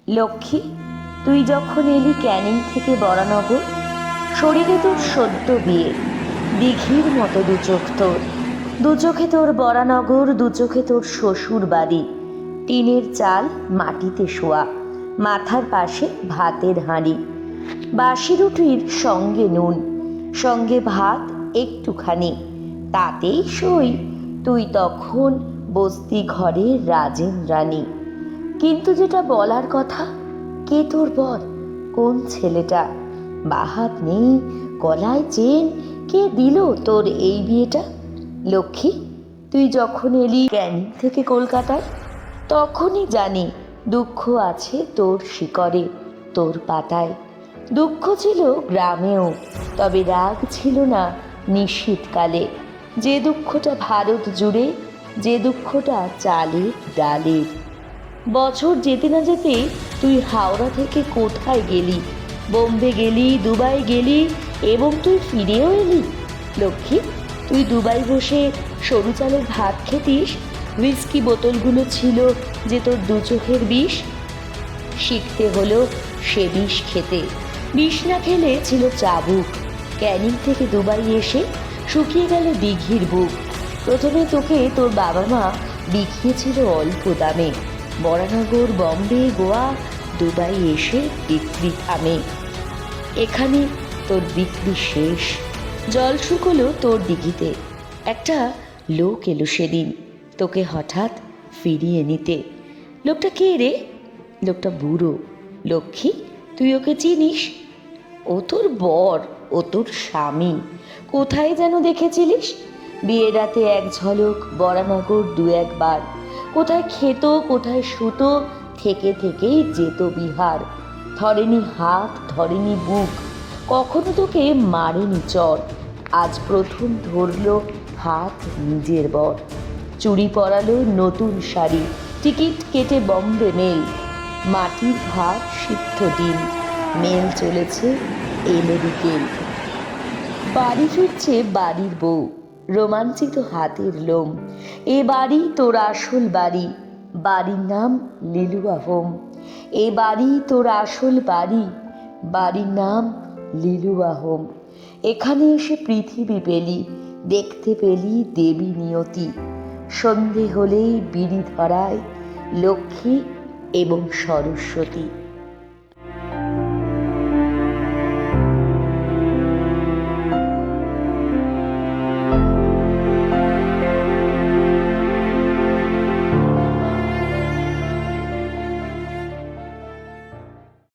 লক্ষ্মী, তুই যখন এলি ক্যানিং থেকে বরানগর, শরীরে তোর সদ্য বিয়ে, দিঘির মতো দু চোখ তোর, দু চোখে তোর বরানগর, দু চোখে তোর শ্বশুর বাড়ি, টিনের চাল মাটিতে শোয়া, মাথার পাশে ভাতের হাঁড়ি, বাসি রুটির সঙ্গে নুন, সঙ্গে ভাত একটুখানি, তাতেই সই তুই তখন বস্তি ঘরের রাজেন রানী। কিন্তু যেটা বলার কথা, কে তোর বর, কোন ছেলেটা, বাহাত নেই, গলায় চেন, কে দিল তোর এই বিয়েটা? লক্ষ্মী, তুই যখন এলি ক্যানিং থেকে কলকাতায়, তখনই জানি দুঃখ আছে তোর শিকড়ে, তোর পাতায়। দুঃখ ছিল গ্রামেও, তবে রাগ ছিল না নিশীথকালে, যে দুঃখটা ভারত জুড়ে, যে দুঃখটা চালে ডালে। বছর যেতে না যেতে তুই হাওড়া থেকে কোথায় গেলি, বোম্বে গেলি, দুবাই গেলি, এবং তুই ফিরেও এলি। লক্ষ্মী, তুই দুবাই বসে সরু চালের ভাত খেতিস, হুইস্কি বোতলগুলো ছিল যে তোর দু চোখের বিষ। শিখতে হলো সে বিষ খেতে, বিষ না খেলে ছিল চাবুক। ক্যানিং থেকে দুবাই এসে শুকিয়ে গেল দিঘির বুক। প্রথমে তোকে তোর বাবা মা বিকিয়েছিল অল্প দামে, বরানগর, বম্বে, গোয়া, দুবাই এসে বিক্রি থামে। এখানে তোর বিক্রি শেষ, জল শুকলো তোর দিঘিতে। একটা লোক এলো সেদিন তোকে হঠাৎ ফিরিয়ে নিতে। লোকটা কে রে? লোকটা বুড়ো। লক্ষ্মী, তুই ওকে চিনিস? ও তোর বর, ও তোর স্বামী। কোথায় যেন দেখেছিলিস? বিয়ের রাতে এক ঝলক, বরানগর দু একবার। কোথায় খেত, কোথায় শুতো, থেকে থেকেই যেত বিহার। ধরেনি হাত, ধরেনি বুক, কখনো তোকে মারেনি চর। আজ প্রথম ধরলো হাত নিজের বর। চুড়ি পরালো নতুন শাড়ি, টিকিট কেটে বম্বে মেল, মাটির ভাত সিদ্ধ ডিম, মেল চলেছে এলো বিকেল। বাড়ি ফিরছে বাড়ির বউ, রোমাঞ্চিত হাতের লোম। এ বাড়ি তোর আসল বাড়ি, বাড়ির নাম লিলুয়া হোম। এ বাড়ি তোর আসল বাড়ি, বাড়ির নাম লিলুয়া হোম। এখানে এসে পৃথিবী পেলি, দেখতে পেলি দেবী নিয়তি। সন্ধে হলেই বিড়ি ধরায় লক্ষ্মী এবং সরস্বতী।